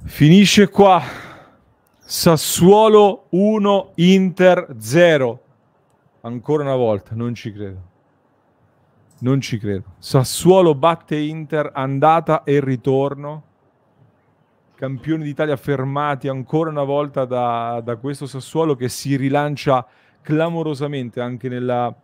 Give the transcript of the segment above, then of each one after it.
Finisce qua. Sassuolo 1, Inter 0. Ancora una volta, non ci credo. Non ci credo. Sassuolo batte Inter, andata e ritorno. Campioni d'Italia fermati ancora una volta da questo Sassuolo che si rilancia clamorosamente anche nella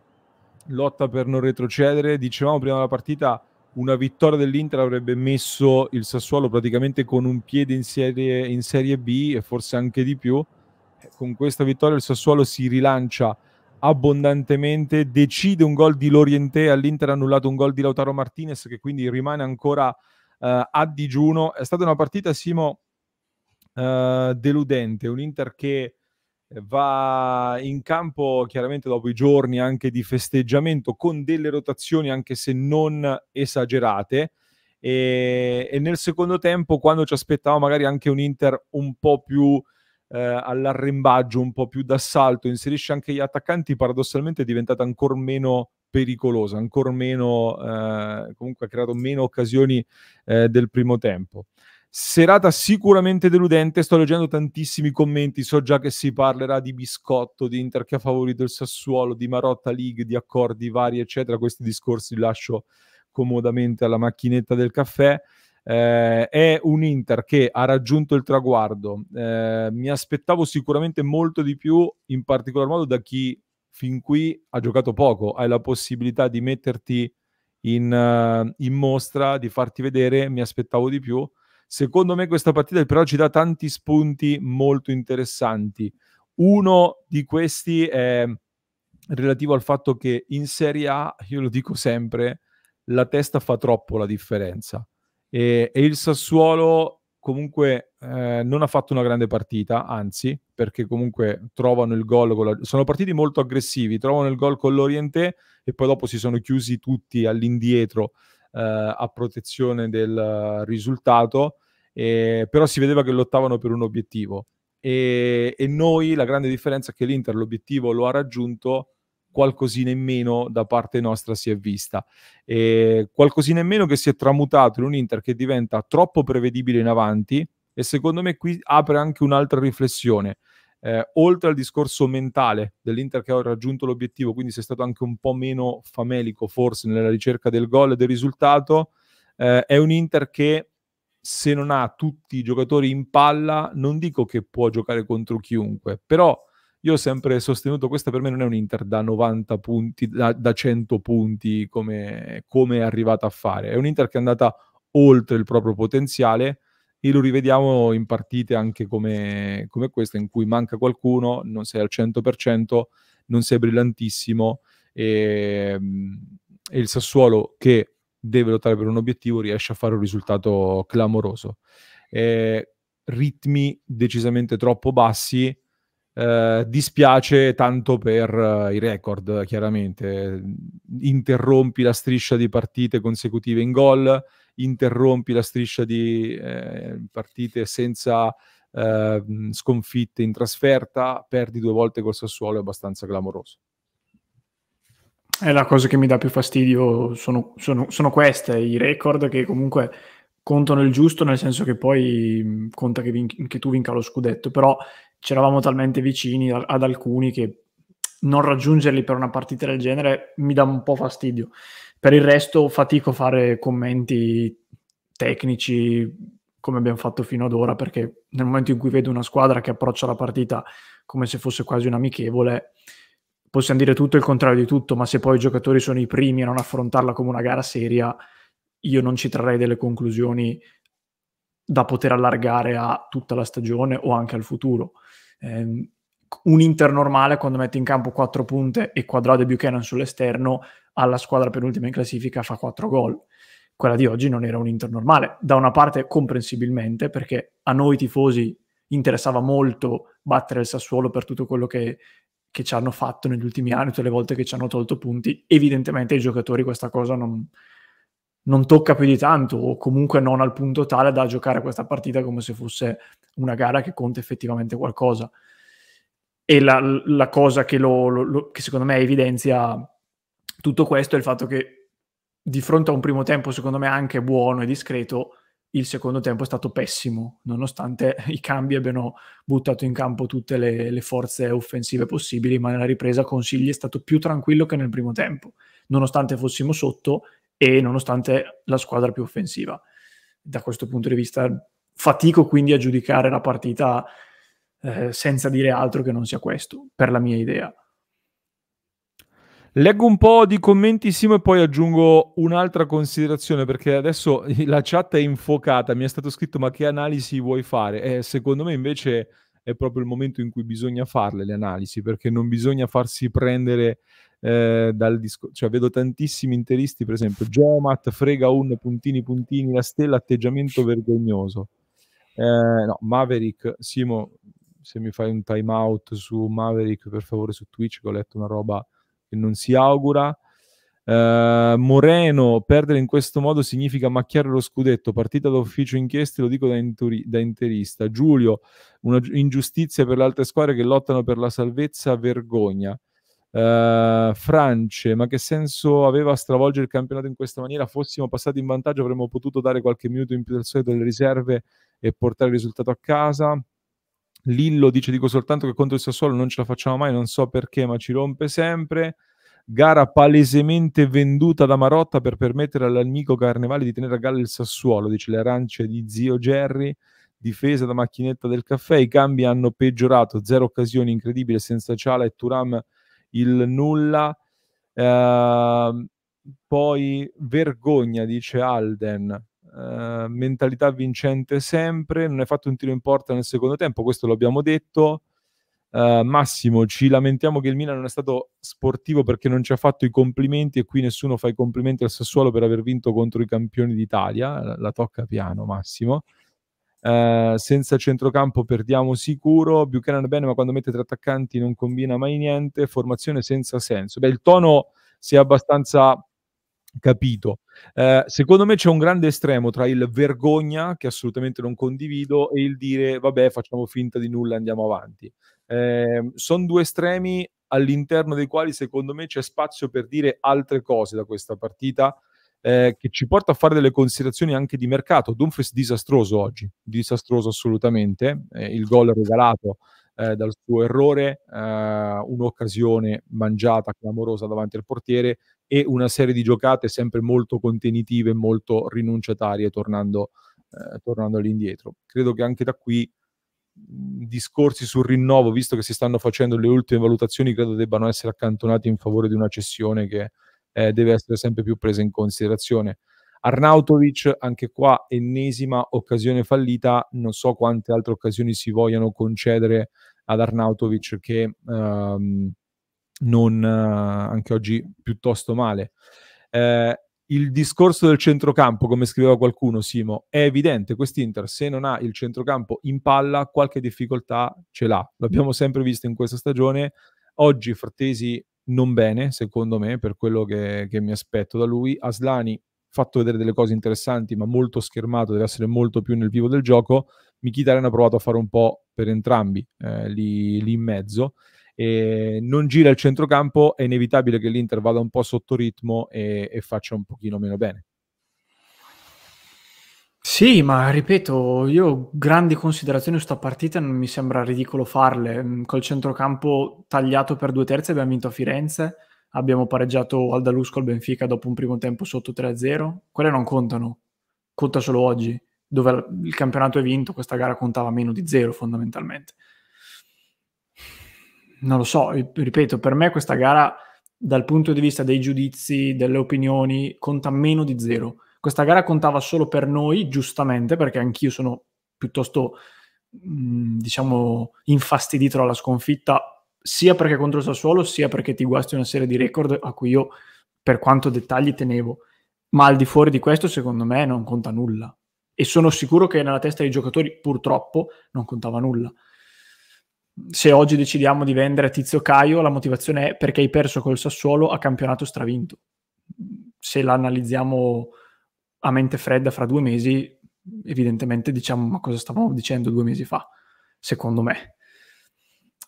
lotta per non retrocedere. Dicevamo prima della partita, una vittoria dell'Inter avrebbe messo il Sassuolo praticamente con un piede in serie B e forse anche di più. Con questa vittoria il Sassuolo si rilancia abbondantemente, decide un gol di Lorienté, all'Inter ha annullato un gol di Lautaro Martinez che quindi rimane ancora a digiuno. È stata una partita, Simo, deludente, un Inter che va in campo chiaramente dopo i giorni anche di festeggiamento con delle rotazioni anche se non esagerate e nel secondo tempo, quando ci aspettavamo magari anche un Inter un po' più all'arrembaggio, un po' più d'assalto, inserisce anche gli attaccanti, paradossalmente è diventata ancora meno pericolosa, ancora meno comunque ha creato meno occasioni del primo tempo. Serata sicuramente deludente, sto leggendo tantissimi commenti, so già che si parlerà di biscotto, di Inter che ha favorito il Sassuolo, di Marotta League, di accordi vari eccetera, questi discorsi li lascio comodamente alla macchinetta del caffè. È un Inter che ha raggiunto il traguardo, mi aspettavo sicuramente molto di più, in particolar modo da chi fin qui ha giocato poco, hai la possibilità di metterti in mostra, di farti vedere, mi aspettavo di più. Secondo me questa partita però ci dà tanti spunti molto interessanti. Uno di questi è relativo al fatto che in Serie A, io lo dico sempre, la testa fa troppo la differenza. E il Sassuolo comunque non ha fatto una grande partita, anzi, perché comunque trovano il gol, sono partiti molto aggressivi, trovano il gol con l'Orienté e poi dopo si sono chiusi tutti all'indietro a protezione del risultato, però si vedeva che lottavano per un obiettivo e noi, la grande differenza è che l'Inter l'obiettivo lo ha raggiunto, qualcosina in meno da parte nostra si è vista, qualcosina in meno che si è tramutato in un Inter che diventa troppo prevedibile in avanti e secondo me qui apre anche un'altra riflessione. Oltre al discorso mentale dell'Inter che ha raggiunto l'obiettivo, quindi sei stato anche un po' meno famelico forse nella ricerca del gol e del risultato, è un Inter che se non ha tutti i giocatori in palla, non dico che può giocare contro chiunque, però io ho sempre sostenuto questa per me non è un Inter da 90 punti, da 100 punti come è arrivata a fare, è un Inter che è andata oltre il proprio potenziale e lo rivediamo in partite anche come questa in cui manca qualcuno, non sei al 100%, non sei brillantissimo e il Sassuolo che deve lottare per un obiettivo riesce a fare un risultato clamoroso. Ritmi decisamente troppo bassi, dispiace tanto per i record, chiaramente. Interrompi la striscia di partite consecutive in gol, interrompi la striscia di partite senza sconfitte in trasferta, perdi 2 volte col Sassuolo, è abbastanza clamoroso. È la cosa che mi dà più fastidio, sono queste, i record che comunque contano il giusto, nel senso che poi conta che tu vinca lo scudetto, però c'eravamo talmente vicini ad alcuni che non raggiungerli per una partita del genere mi dà un po' fastidio. Per il resto fatico a fare commenti tecnici come abbiamo fatto fino ad ora, perché nel momento in cui vedo una squadra che approccia la partita come se fosse quasi un amichevole, possiamo dire tutto e il contrario di tutto, ma se poi i giocatori sono i primi a non affrontarla come una gara seria, io non ci trarrei delle conclusioni da poter allargare a tutta la stagione o anche al futuro. Un Inter normale, quando mette in campo 4 punte e Cuadrado e Buchanan sull'esterno, alla squadra penultima in classifica fa 4 gol. Quella di oggi non era un Inter normale, da una parte comprensibilmente, perché a noi tifosi interessava molto battere il Sassuolo per tutto quello che ci hanno fatto negli ultimi anni, tutte le volte che ci hanno tolto punti. Evidentemente ai giocatori questa cosa non tocca più di tanto, o comunque non al punto tale da giocare questa partita come se fosse una gara che conta effettivamente qualcosa. E la cosa che secondo me evidenzia tutto questo è il fatto che di fronte a un primo tempo secondo me anche buono e discreto, il secondo tempo è stato pessimo, nonostante i cambi abbiano buttato in campo tutte le forze offensive possibili, ma nella ripresa Consigli è stato più tranquillo che nel primo tempo, nonostante fossimo sotto e nonostante la squadra più offensiva. Da questo punto di vista fatico quindi a giudicare la partita senza dire altro che non sia questo, per la mia idea. Leggo un po' di commenti, Simo, e poi aggiungo un'altra considerazione, perché adesso la chat è infuocata, mi è stato scritto ma che analisi vuoi fare? Secondo me invece è proprio il momento in cui bisogna farle le analisi, perché non bisogna farsi prendere dal discorso. Cioè, vedo tantissimi interisti, per esempio, Geomat frega un puntini puntini la stella, atteggiamento vergognoso. No, Maverick, Simo, se mi fai un time out su Maverick, per favore, su Twitch, che ho letto una roba che non si augura. Moreno, perdere in questo modo significa macchiare lo scudetto, partita d'ufficio inchieste, lo dico da interista. Giulio, una ingiustizia per le altre squadre che lottano per la salvezza, vergogna. France, ma che senso aveva stravolgere il campionato in questa maniera? Fossimo passati in vantaggio, avremmo potuto dare qualche minuto in più del solito delle riserve e portare il risultato a casa. Lillo dice: dico soltanto che contro il Sassuolo non ce la facciamo mai, non so perché, ma ci rompe sempre. Gara palesemente venduta da Marotta per permettere all'amico Carnevale di tenere a galla il Sassuolo, dice le arance di zio Jerry. Difesa da macchinetta del caffè, i cambi hanno peggiorato, 0 occasioni, incredibile, senza Ciala e Thuram il nulla. Poi vergogna, dice Alden. Mentalità vincente sempre, non hai fatto un tiro in porta nel secondo tempo, questo l'abbiamo detto. Massimo, ci lamentiamo che il Milan non è stato sportivo perché non ci ha fatto i complimenti, e qui nessuno fa i complimenti al Sassuolo per aver vinto contro i campioni d'Italia. La tocca piano, Massimo. Senza centrocampo perdiamo sicuro. Buchanan bene, ma quando mette tre attaccanti non combina mai niente. Formazione senza senso. Beh, il tono si è abbastanza capito. Secondo me c'è un grande estremo tra il vergogna, che assolutamente non condivido, e il dire vabbè, facciamo finta di nulla, andiamo avanti. Sono due estremi all'interno dei quali secondo me c'è spazio per dire altre cose da questa partita, che ci porta a fare delle considerazioni anche di mercato. Dumfries disastroso oggi, disastroso assolutamente, il gol regalato dal suo errore, un'occasione mangiata clamorosa davanti al portiere e una serie di giocate sempre molto contenitive, molto rinunciatarie, tornando all'indietro. Credo che anche da qui discorsi sul rinnovo, visto che si stanno facendo le ultime valutazioni, credo debbano essere accantonati in favore di una cessione che deve essere sempre più presa in considerazione. Arnautovic, anche qua ennesima occasione fallita, non so quante altre occasioni si vogliano concedere ad Arnautovic, che non anche oggi piuttosto male. Il discorso del centrocampo, come scriveva qualcuno, Simo, è evidente, quest'Inter se non ha il centrocampo in palla qualche difficoltà ce l'ha, l'abbiamo sempre visto in questa stagione. Oggi Frattesi non bene, secondo me, per quello che mi aspetto da lui. Aslani fatto vedere delle cose interessanti, ma molto schermato, deve essere molto più nel vivo del gioco. Mkhitaryan ha provato a fare un po' per entrambi lì in mezzo. Non gira il centrocampo, è inevitabile che l'Inter vada un po' sotto ritmo e faccia un pochino meno bene. Sì, ma ripeto, io grandi considerazioni su sta partita non mi sembra ridicolo farle. Col centrocampo tagliato per 2/3 abbiamo vinto a Firenze, abbiamo pareggiato al Dalus col Benfica dopo un primo tempo sotto 3-0. Quelle non contano, conta solo oggi, dove il campionato è vinto, questa gara contava meno di 0 fondamentalmente. Non lo so, ripeto, per me questa gara dal punto di vista dei giudizi, delle opinioni, conta meno di 0. Questa gara contava solo per noi, giustamente, perché anch'io sono piuttosto, diciamo, infastidito dalla sconfitta, sia perché contro il Sassuolo, sia perché ti guasti una serie di record a cui io, per quanto dettagli, tenevo. Ma al di fuori di questo, secondo me, non conta nulla. E sono sicuro che nella testa dei giocatori, purtroppo, non contava nulla. Se oggi decidiamo di vendere Tizio Caio, la motivazione è perché hai perso col Sassuolo a campionato stravinto. Se l'analizziamo a mente fredda fra 2 mesi, evidentemente diciamo ma cosa stavamo dicendo 2 mesi fa, secondo me.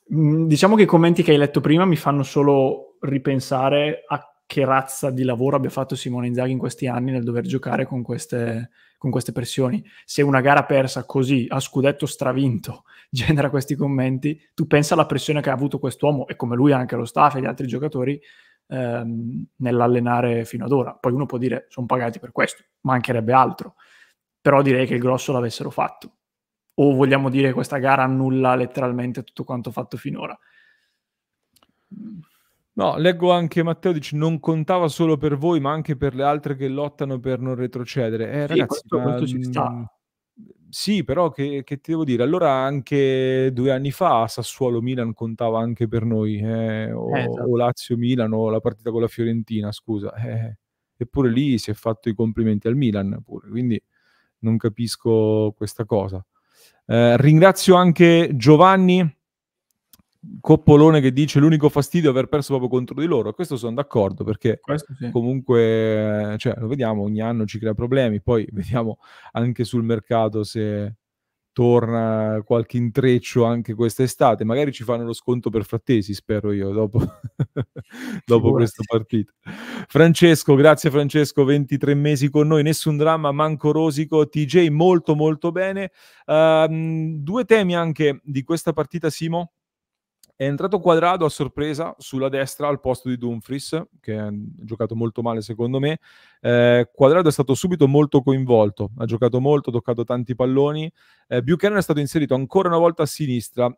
Diciamo che i commenti che hai letto prima mi fanno solo ripensare a che razza di lavoro abbia fatto Simone Inzaghi in questi anni nel dover giocare con queste pressioni. Se una gara persa così, a scudetto stravinto, genera questi commenti, tu pensa alla pressione che ha avuto quest'uomo, e come lui anche lo staff e gli altri giocatori, nell'allenare fino ad ora. Poi uno può dire, sono pagati per questo, mancherebbe altro. Però direi che il grosso l'avessero fatto. O vogliamo dire che questa gara annulla letteralmente tutto quanto fatto finora? No, leggo anche Matteo dice non contava solo per voi, ma anche per le altre che lottano per non retrocedere. Sì, Ragazzi, questo ci sta. Sì, però che ti devo dire? Allora anche 2 anni fa Sassuolo-Milan contava anche per noi, o Esatto. Lazio-Milan o la partita con la Fiorentina, scusa. Eppure lì si è fatto i complimenti al Milan pure, quindi non capisco questa cosa. Ringrazio anche Giovanni Coppolone che dice l'unico fastidio è aver perso proprio contro di loro. Questo sono d'accordo perché Questo sì. comunque, cioè, lo vediamo, ogni anno ci crea problemi, poi vediamo anche sul mercato se torna qualche intreccio anche quest'estate. Magari ci fanno lo sconto per Frattesi, spero io, dopo, dopo questa Figurati. partita. Francesco, grazie Francesco, 23 mesi con noi, nessun dramma, manco rosico, TJ molto molto bene. 2 temi anche di questa partita, Simo. È entrato Quadrado a sorpresa sulla destra al posto di Dumfries, che ha giocato molto male secondo me. Quadrado è stato subito molto coinvolto, ha giocato molto, ha toccato tanti palloni. Buchanan è stato inserito ancora una volta a sinistra.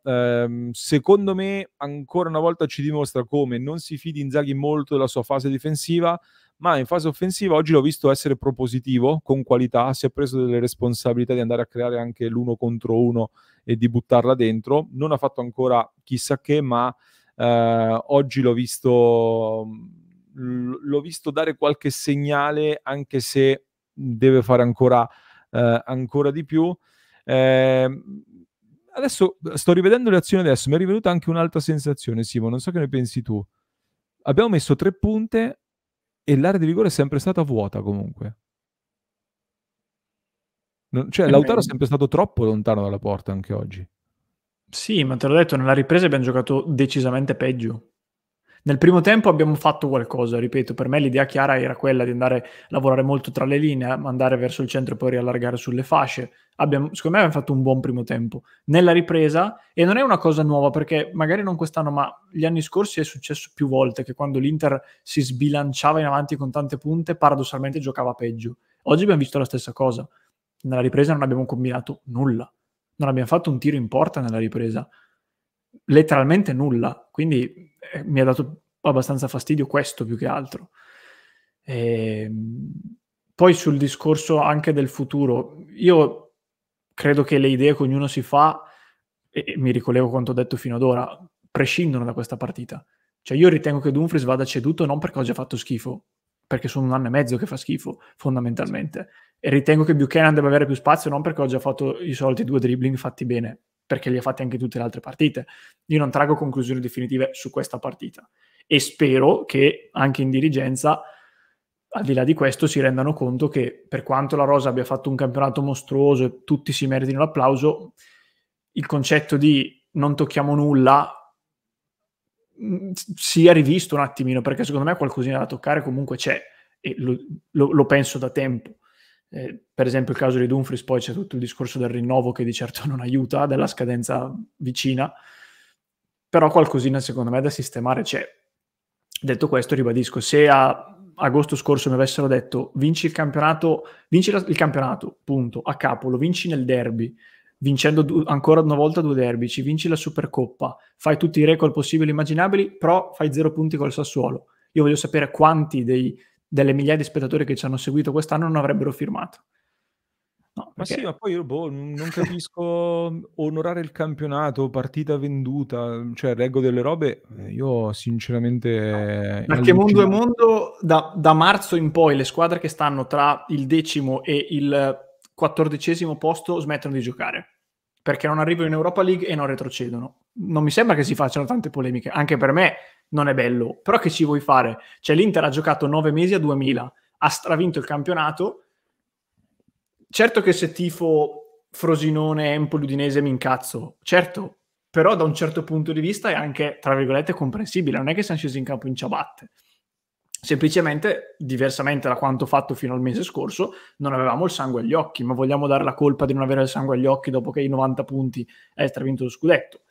Secondo me ancora una volta ci dimostra come non si fidi Inzaghi molto della sua fase difensiva, ma in fase offensiva oggi l'ho visto essere propositivo, con qualità, si è preso delle responsabilità di andare a creare anche l'1 contro 1 e di buttarla dentro. Non ha fatto ancora chissà che, ma oggi l'ho visto dare qualche segnale, anche se deve fare ancora di più. Adesso sto rivedendo le azioni adesso, mi è rivenuta anche un'altra sensazione, Simo, non so che ne pensi tu. Abbiamo messo 3 punte e l'area di rigore è sempre stata vuota comunque. Cioè, Lautaro è sempre stato troppo lontano dalla porta anche oggi. Sì, ma te l'ho detto, nella ripresa abbiamo giocato decisamente peggio. Nel primo tempo abbiamo fatto qualcosa, ripeto, per me l'idea chiara era quella di andare a lavorare molto tra le linee, andare verso il centro e poi riallargare sulle fasce. Secondo me abbiamo fatto un buon primo tempo. Nella ripresa, e non è una cosa nuova perché magari non quest'anno, ma gli anni scorsi è successo più volte che quando l'Inter si sbilanciava in avanti con tante punte, paradossalmente giocava peggio. Oggi abbiamo visto la stessa cosa. Nella ripresa non abbiamo combinato nulla. Non abbiamo fatto un tiro in porta nella ripresa. Letteralmente nulla. Quindi mi ha dato abbastanza fastidio questo più che altro. Poi sul discorso anche del futuro, io credo che le idee che ognuno si fa, e mi ricollego a quanto ho detto fino ad ora, prescindono da questa partita. Cioè io ritengo che Dumfries vada ceduto non perché oggi ha fatto schifo, perché sono 1 anno e mezzo che fa schifo, fondamentalmente. E ritengo che Buchanan debba avere più spazio non perché oggi ha fatto i soliti 2 dribbling fatti bene, perché li ha fatti anche tutte le altre partite. Io non traggo conclusioni definitive su questa partita e spero che anche in dirigenza, al di là di questo, si rendano conto che per quanto la Rosa abbia fatto un campionato mostruoso e tutti si meritino l'applauso, il concetto di non tocchiamo nulla sia rivisto un attimino, perché secondo me qualcosina da toccare comunque c'è e lo penso da tempo. Per esempio il caso di Dumfries, poi c'è tutto il discorso del rinnovo che di certo non aiuta, della scadenza vicina, però qualcosina secondo me da sistemare c'è. Detto questo, ribadisco, se a agosto scorso mi avessero detto vinci il campionato, punto, a capo, lo vinci nel derby, vincendo ancora una volta 2 derby, ci vinci la Supercoppa, fai tutti i record possibili e immaginabili, però fai 0 punti col Sassuolo. Io voglio sapere quanti delle migliaia di spettatori che ci hanno seguito quest'anno non avrebbero firmato. No, Ma sì, perché ma poi io non capisco onorare il campionato, partita venduta, cioè leggo delle robe, io sinceramente da che mondo è allucinato. mondo, da marzo in poi le squadre che stanno tra il 10° e il 14° posto smettono di giocare perché non arrivano in Europa League e non retrocedono. Non mi sembra che si facciano tante polemiche, anche per me non è bello, però che ci vuoi fare? Cioè l'Inter ha giocato 9 mesi a 2000, ha stravinto il campionato. Certo che se tifo Frosinone, Empoli, Udinese mi incazzo, certo, però da un certo punto di vista è anche, tra virgolette, comprensibile, non è che siamo scesi in campo in ciabatte. Semplicemente, diversamente da quanto fatto fino al mese scorso, non avevamo il sangue agli occhi, ma vogliamo dare la colpa di non avere il sangue agli occhi dopo che ai 90 punti hai stravinto lo scudetto?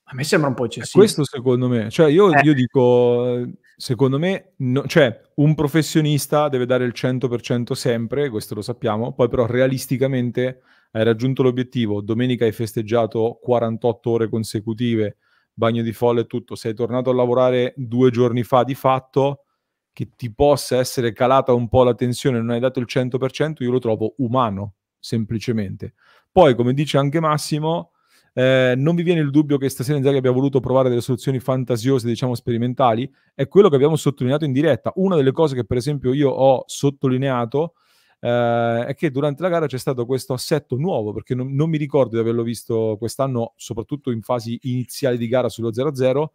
A me sembra un po' eccessivo. Questo secondo me, cioè io dico, secondo me, cioè un professionista deve dare il 100% sempre, questo lo sappiamo, poi però realisticamente hai raggiunto l'obiettivo, domenica hai festeggiato 48 ore consecutive, bagno di folla e tutto, sei tornato a lavorare 2 giorni fa di fatto, che ti possa essere calata un po' la tensione, non hai dato il 100%, io lo trovo umano, semplicemente. Poi, come dice anche Massimo, non vi viene il dubbio che stasera Inzaghi abbia voluto provare delle soluzioni fantasiose, diciamo sperimentali, è quello che abbiamo sottolineato in diretta. Una delle cose che per esempio io ho sottolineato è che durante la gara c'è stato questo assetto nuovo, perché non mi ricordo di averlo visto quest'anno, soprattutto in fasi iniziali di gara sullo 0-0,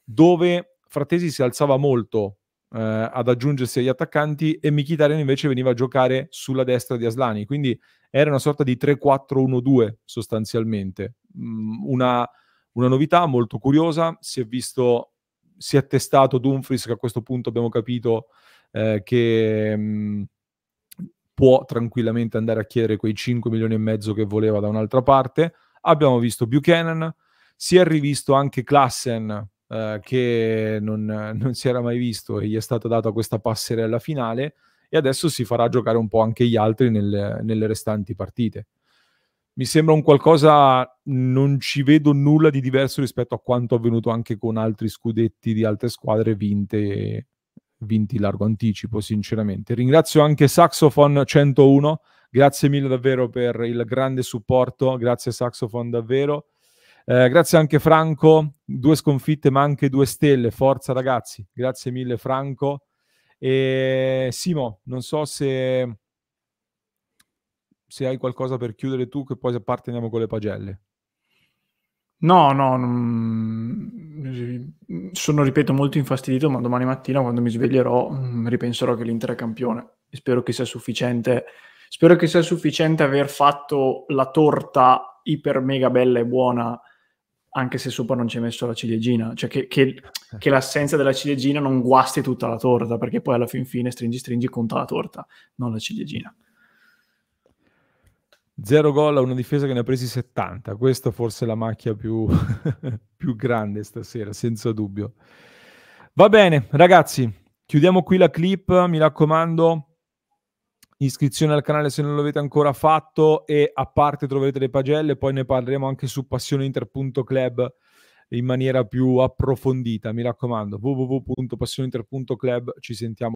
dove Frattesi si alzava molto ad aggiungersi agli attaccanti e Mkhitaryan invece veniva a giocare sulla destra di Aslani, quindi era una sorta di 3-4-1-2 sostanzialmente. Una novità molto curiosa, si è testato Dumfries, che a questo punto abbiamo capito che può tranquillamente andare a chiedere quei 5 milioni e mezzo che voleva da un'altra parte. Abbiamo visto Buchanan, si è rivisto anche Klassen, che non si era mai visto e gli è stata data questa passerella finale, e adesso si farà giocare un po' anche gli altri nelle restanti partite. Mi sembra un qualcosa, non ci vedo nulla di diverso rispetto a quanto avvenuto anche con altri scudetti di altre squadre vinti largo anticipo, sinceramente. Ringrazio anche Saxophone 101, grazie mille davvero per il grande supporto, grazie Saxophone davvero. Grazie anche Franco, 2 sconfitte ma anche 2 stelle, forza ragazzi, grazie mille Franco. E Simo, non so se hai qualcosa per chiudere tu, che poi a parte andiamo con le pagelle. No, sono, ripeto, molto infastidito, ma domani mattina quando mi sveglierò ripenserò che l'Inter è campione. E spero che sia sufficiente aver fatto la torta iper mega bella e buona, anche se sopra non ci hai messo la ciliegina, cioè che l'assenza della ciliegina non guasti tutta la torta, perché poi alla fin fine stringi conta la torta, non la ciliegina. 0 gol a una difesa che ne ha presi 70. Questa forse è la macchia più grande stasera, senza dubbio. Va bene, ragazzi, chiudiamo qui la clip. Mi raccomando, iscrizione al canale se non l'avete ancora fatto, e a parte troverete le pagelle, poi ne parleremo anche su passioneinter.club in maniera più approfondita. Mi raccomando, www.passioneinter.club. Ci sentiamo